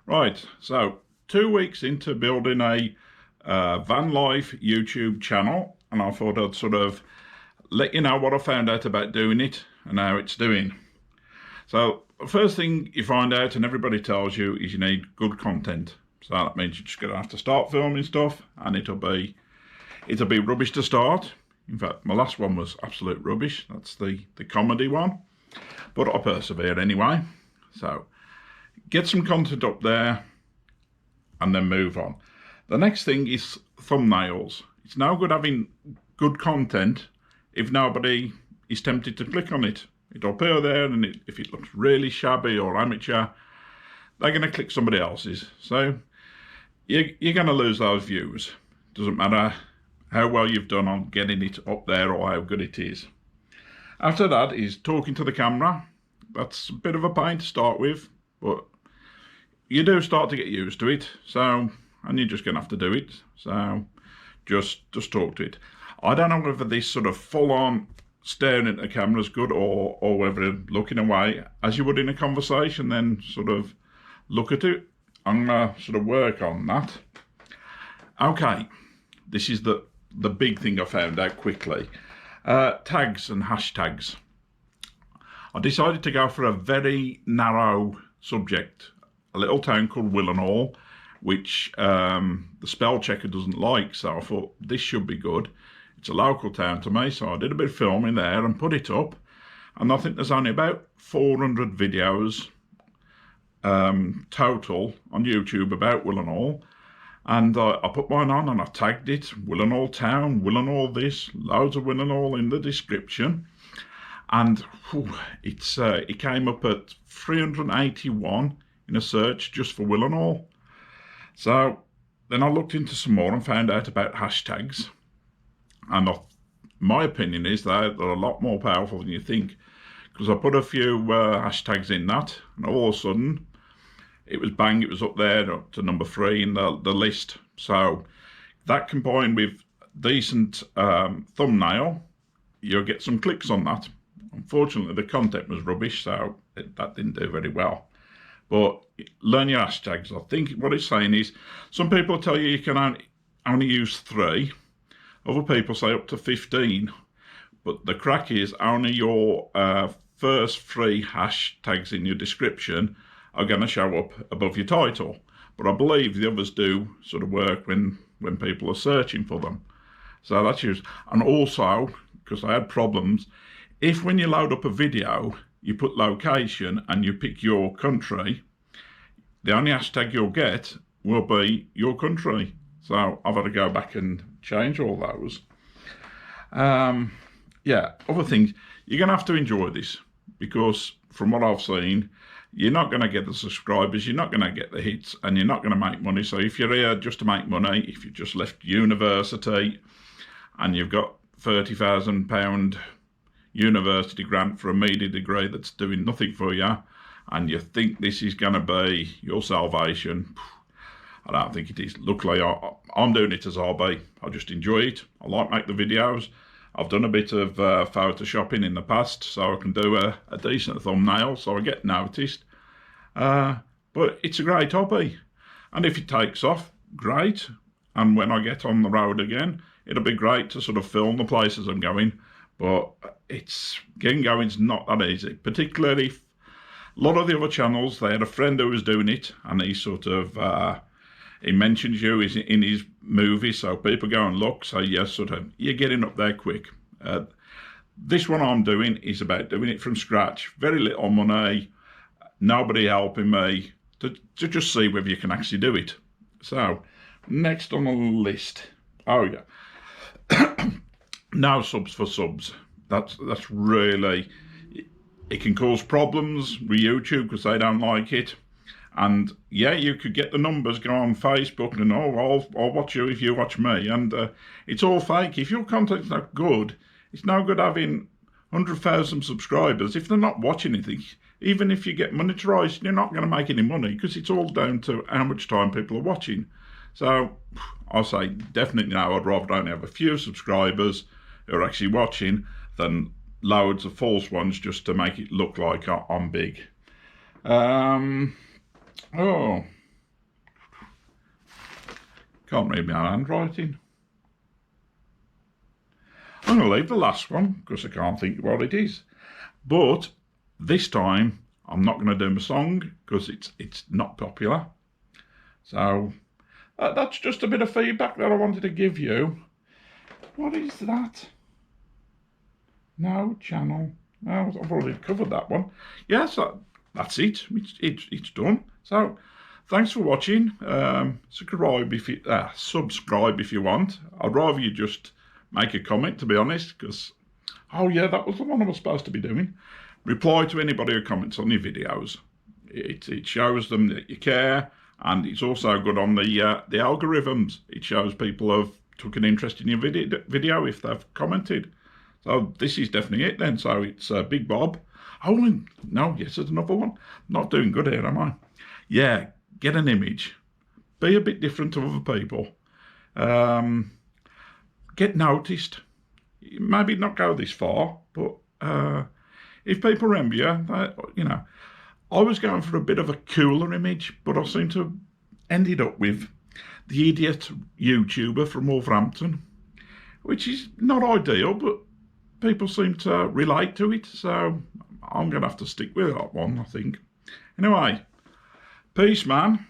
Right, so 2 weeks into building a Vanlife YouTube channel, and I thought I'd sort of let you know what I found out about doing it and how it's doing. So the first thing you find out, and everybody tells you, is you need good content. So that means you're just going to have to start filming stuff, and it'll be rubbish to start. In fact, my last one was absolute rubbish. That's the comedy one, but I persevere anyway. So get some content up there and then move on. The next thing is thumbnails. It's no good having good content if nobody is tempted to click on it. It'll appear there, and if it looks really shabby or amateur, they're going to click somebody else's. So you're going to lose those views. Doesn't matter how well you've done on getting it up there or how good it is. After that is talking to the camera. That's a bit of a pain to start with, but you do start to get used to it. So, and you're just going to have to do it. So just talk to it. I don't know whether this sort of full-on staring at the camera is good, or whether looking away as you would in a conversation, then sort of look at it. I'm going to sort of work on that. Okay, this is the big thing I found out quickly. Tags and hashtags. I decided to go for a very narrow subject. A little town called Willenhall, which the spell checker doesn't like, so I thought this should be good. It's a local town to me, so I did a bit of filming there and put it up. And I think there's only about 400 videos total on YouTube about Willenhall. And I put mine on and I tagged it, Willenhall town, Willenhall this, loads of Willenhall in the description. And it came up at 381 in a search just for Willenhall. So then I looked into some more and found out about hashtags. And my opinion is that they're a lot more powerful than you think. Because I put a few hashtags in that, and all of a sudden, it was up there up to number 3 in the list. So that combined with decent thumbnail, you'll get some clicks on that. Unfortunately, the content was rubbish, so that didn't do very well. But learn your hashtags. I think what it's saying is, some people tell you can only use 3. Other people say up to 15. But the crack is only your first 3 hashtags in your description are going to show up above your title. But I believe the others do sort of work when people are searching for them. So that's used. And also, because I had problems, if when you load up a video, you put location and you pick your country, the only hashtag you'll get will be your country. So I've had to go back and change all those. Yeah, other things, you're going to have to enjoy this, because from what I've seen, you're not going to get the subscribers, you're not going to get the hits, and you're not going to make money. So if you're here just to make money, if you just left university and you've got £30,000 university grant for a media degree that's doing nothing for you, and you think this is going to be your salvation, I don't think it is. Luckily, I'm doing it as a hobby. I just enjoy it. I like make the videos. I've done a bit of photoshopping in the past, so I can do a decent thumbnail, so I get noticed. But it's a great hobby. And if it takes off, great. And when I get on the road again, it'll be great to sort of film the places I'm going. But getting going's not that easy, particularly if a lot of the other channels, they had a friend who was doing it, and he sort of he mentions you in his movie, so people go and look. So yes, sort of you're getting up there quick. This one I'm doing is about doing it from scratch. Very little money, nobody helping me to just see whether you can actually do it. So next on the list, oh yeah, no subs for subs. That's really, it can cause problems with YouTube because they don't like it. And yeah, you could get the numbers, go on Facebook and I'll watch you if you watch me, and it's all fake. If your content's not good, it's no good having 100,000 subscribers if they're not watching anything. Even if you get monetized, you're not going to make any money, because it's all down to how much time people are watching. So I'll say definitely no. I'd rather only have a few subscribers who are actually watching than loads of false ones just to make it look like I'm big. Oh, Can't read my own handwriting. I'm going to leave the last one because I can't think what it is. But this time I'm not going to do my song because it's not popular. So that's just a bit of feedback that I wanted to give you. What is that? No channel. No, I've already covered that one. Yes, that's it. It's done. So thanks for watching. Subscribe if you want. I'd rather you just make a comment, to be honest, because oh yeah, that was the one I was supposed to be doing. Reply to anybody who comments on your videos. It shows them that you care, and it's also good on the algorithms. It shows people have took an interest in your video if they've commented. So this is definitely it then. So it's Big Bob. Oh no, yes, there's another one. Not doing good here, am I? Yeah, get an image. Be a bit different to other people. Get noticed. Maybe not go this far, but if people remember you, I was going for a bit of a cooler image, but I seem to have ended up with the idiot YouTuber from Wolverhampton, which is not ideal, but people seem to relate to it, so I'm going to have to stick with that one, I think. Anyway, peace, man.